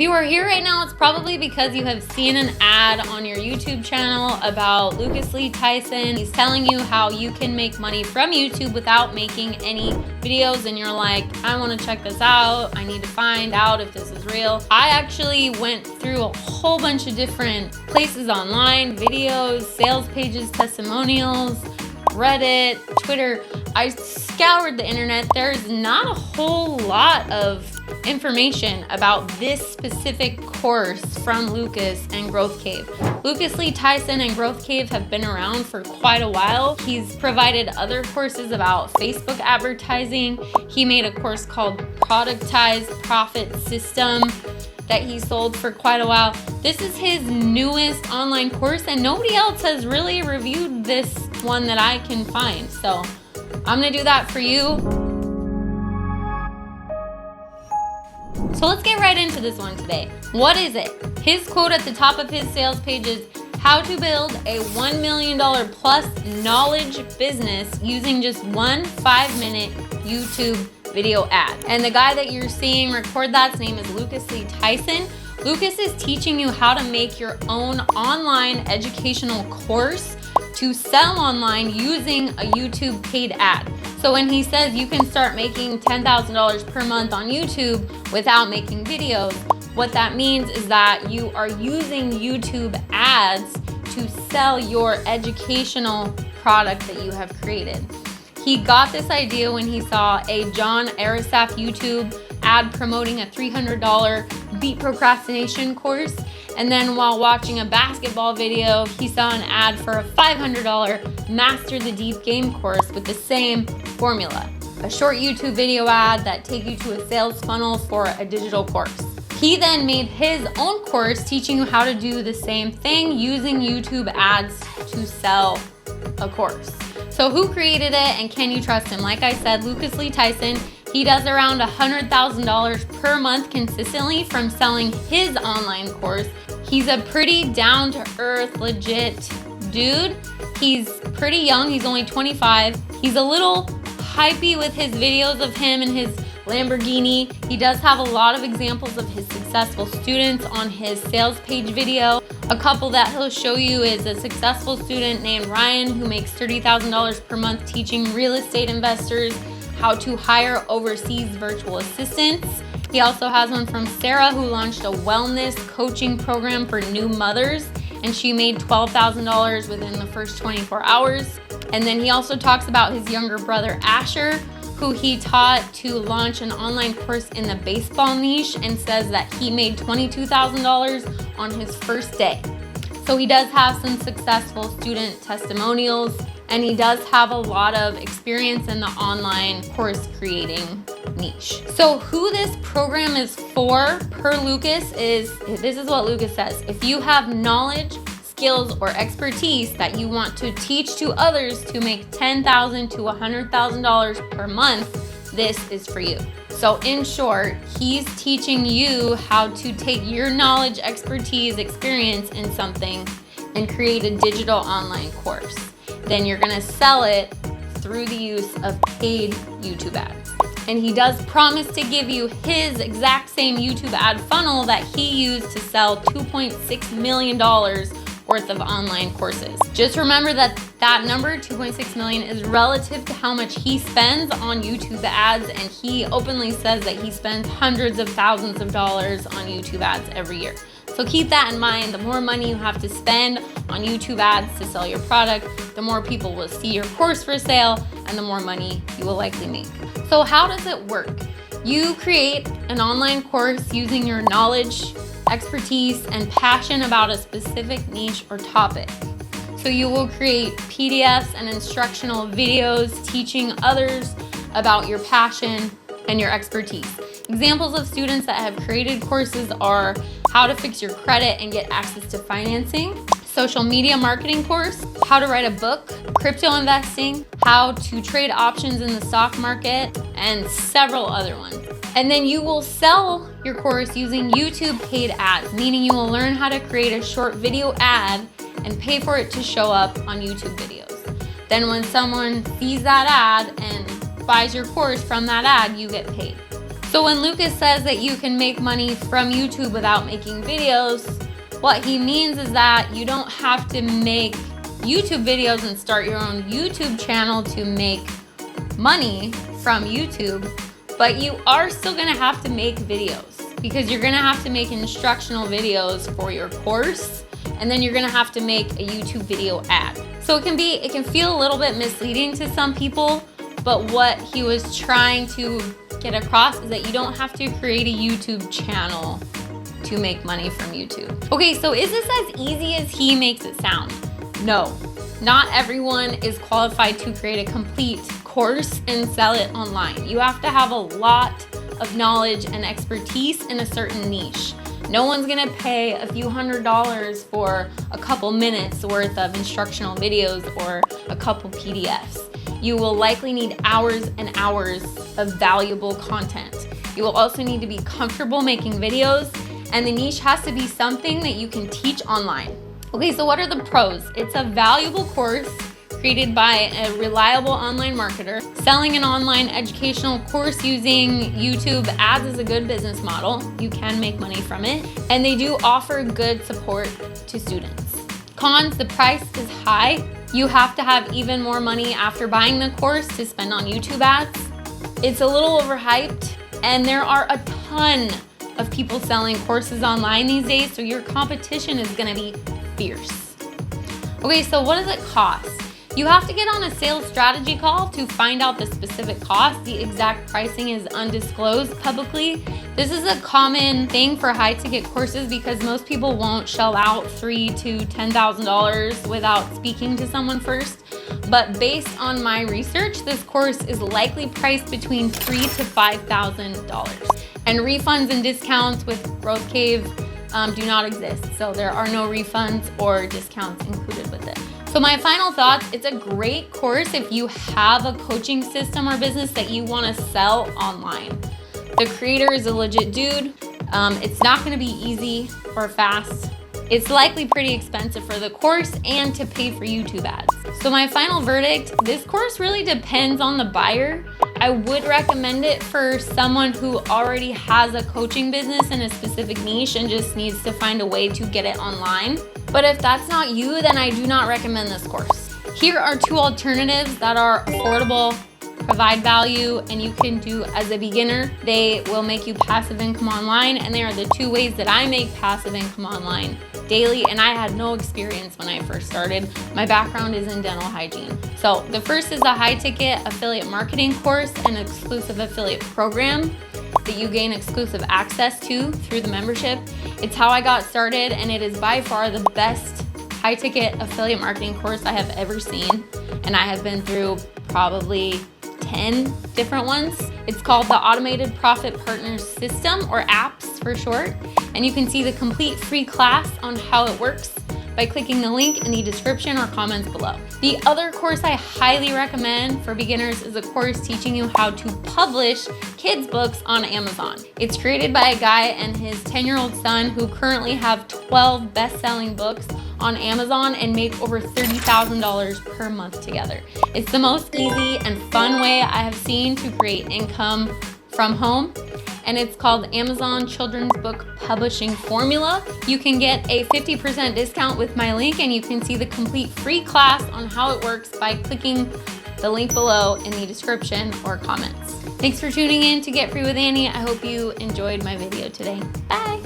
If you are here right now, it's probably because you have seen an ad on your YouTube channel about Lucas Lee Tyson. He's telling you how you can make money from YouTube without making any videos, and you're like, I want to check this out. I need to find out if this is real. I actually went through a whole bunch of different places online, videos, sales pages, testimonials, Reddit, Twitter. I scoured the internet. There's not a whole lot of information about this specific course from Lucas and Growth Cave. Lucas Lee Tyson and Growth Cave have been around for quite a while. He's provided other courses about Facebook advertising. He made a course called Productized Profit System that he sold for quite a while. This is his newest online course, and nobody else has really reviewed this one that I can find. So I'm gonna do that for you. So let's get right into this one today. What is it? His quote at the top of his sales page is, how to build a $1 million plus knowledge business using just one 5-minute YouTube video ad. And the guy that you're seeing record that's name is Lucas Lee Tyson. Lucas is teaching you how to make your own online educational course to sell online using a YouTube paid ad. So when he says you can start making $10,000 per month on YouTube without making videos, what that means is that you are using YouTube ads to sell your educational product that you have created. He got this idea when he saw a John Arasaf YouTube ad promoting a $300 beat procrastination course. And then while watching a basketball video, he saw an ad for a $500 Master the Deep Game course with the same formula. A short YouTube video ad that take you to a sales funnel for a digital course. He then made his own course teaching you how to do the same thing using YouTube ads to sell a course. So who created it and can you trust him? Like I said, Lucas Lee Tyson. He does around $100,000 per month consistently from selling his online course. He's a pretty down-to-earth, legit dude. He's pretty young, he's only 25. He's a little hypey with his videos of him and his Lamborghini. He does have a lot of examples of his successful students on his sales page video. A couple that he'll show you is a successful student named Ryan who makes $30,000 per month teaching real estate investors how to hire overseas virtual assistants. He also has one from Sarah who launched a wellness coaching program for new mothers, and she made $12,000 within the first 24 hours. And then he also talks about his younger brother Asher, who he taught to launch an online course in the baseball niche, and says that he made $22,000 on his first day. So he does have some successful student testimonials, and he does have a lot of experience in the online course creating niche. So who this program is for, per Lucas, is, this is what Lucas says: if you have knowledge, skills, or expertise that you want to teach to others to make $10,000 to $100,000 per month, this is for you. So in short, he's teaching you how to take your knowledge, expertise, experience in something and create a digital online course. Then you're gonna sell it through the use of paid YouTube ads. And he does promise to give you his exact same YouTube ad funnel that he used to sell $2.6 million worth of online courses. Just remember that that number, 2.6 million, is relative to how much he spends on YouTube ads, and he openly says that he spends hundreds of thousands of dollars on YouTube ads every year. So keep that in mind. The more money you have to spend on YouTube ads to sell your product, the more people will see your course for sale, and the more money you will likely make. So how does it work? You create an online course using your knowledge, expertise, and passion about a specific niche or topic. So you will create PDFs and instructional videos teaching others about your passion and your expertise. Examples of students that have created courses are how to fix your credit and get access to financing, social media marketing course, how to write a book, crypto investing, how to trade options in the stock market, and several other ones. And then you will sell your course using YouTube paid ads, meaning you will learn how to create a short video ad and pay for it to show up on YouTube videos. Then when someone sees that ad and buys your course from that ad, you get paid. So when Lucas says that you can make money from YouTube without making videos, what he means is that you don't have to make YouTube videos and start your own YouTube channel to make money from YouTube, but you are still gonna have to make videos because you're gonna have to make instructional videos for your course, and then you're gonna have to make a YouTube video ad. So it can feel a little bit misleading to some people, but what he was trying to get across is that you don't have to create a YouTube channel to make money from YouTube. Okay, so is this as easy as he makes it sound? No, not everyone is qualified to create a complete course and sell it online. You have to have a lot of knowledge and expertise in a certain niche. No one's gonna pay a few $100s for a couple minutes worth of instructional videos or a couple PDFs. You will likely need hours and hours of valuable content. You will also need to be comfortable making videos, and the niche has to be something that you can teach online. Okay, so what are the pros? It's a valuable course created by a reliable online marketer. Selling an online educational course using YouTube ads is a good business model. You can make money from it, and they do offer good support to students. Cons, the price is high. You have to have even more money after buying the course to spend on YouTube ads. It's a little overhyped, and there are a ton of people selling courses online these days, so your competition is gonna be fierce. Okay, so what does it cost? You have to get on a sales strategy call to find out the specific cost. The exact pricing is undisclosed publicly. This is a common thing for high ticket courses because most people won't shell out $3,000 to $10,000 without speaking to someone first. But based on my research, this course is likely priced between $3,000 to $5,000. And refunds and discounts with GrothCave do not exist. So there are no refunds or discounts included with it. So my final thoughts, it's a great course if you have a coaching system or business that you want to sell online. The creator is a legit dude. It's not going to be easy or fast. It's likely pretty expensive for the course and to pay for YouTube ads. So my final verdict, this course really depends on the buyer. I would recommend it for someone who already has a coaching business in a specific niche and just needs to find a way to get it online. But if that's not you, then I do not recommend this course. Here are two alternatives that are affordable, provide value, and you can do as a beginner. They will make you passive income online, and they are the two ways that I make passive income online daily, and I had no experience when I first started. My background is in dental hygiene. So the first is a high ticket affiliate marketing course, an exclusive affiliate program that you gain exclusive access to through the membership. It's how I got started, and it is by far the best high ticket affiliate marketing course I have ever seen, and I have been through probably 10 different ones. It's called the Automated Profit Partners System, or APPS for short, and you can see the complete free class on how it works by clicking the link in the description or comments below. The other course I highly recommend for beginners is a course teaching you how to publish kids' books on Amazon. It's created by a guy and his 10-year-old son who currently have 12 best-selling books on Amazon and make over $30,000 per month together. It's the most easy and fun way I have seen to create income from home, and it's called Amazon Children's Book Publishing Formula. You can get a 50% discount with my link, and you can see the complete free class on how it works by clicking the link below in the description or comments. Thanks for tuning in to Get Free with Annie. I hope you enjoyed my video today. Bye.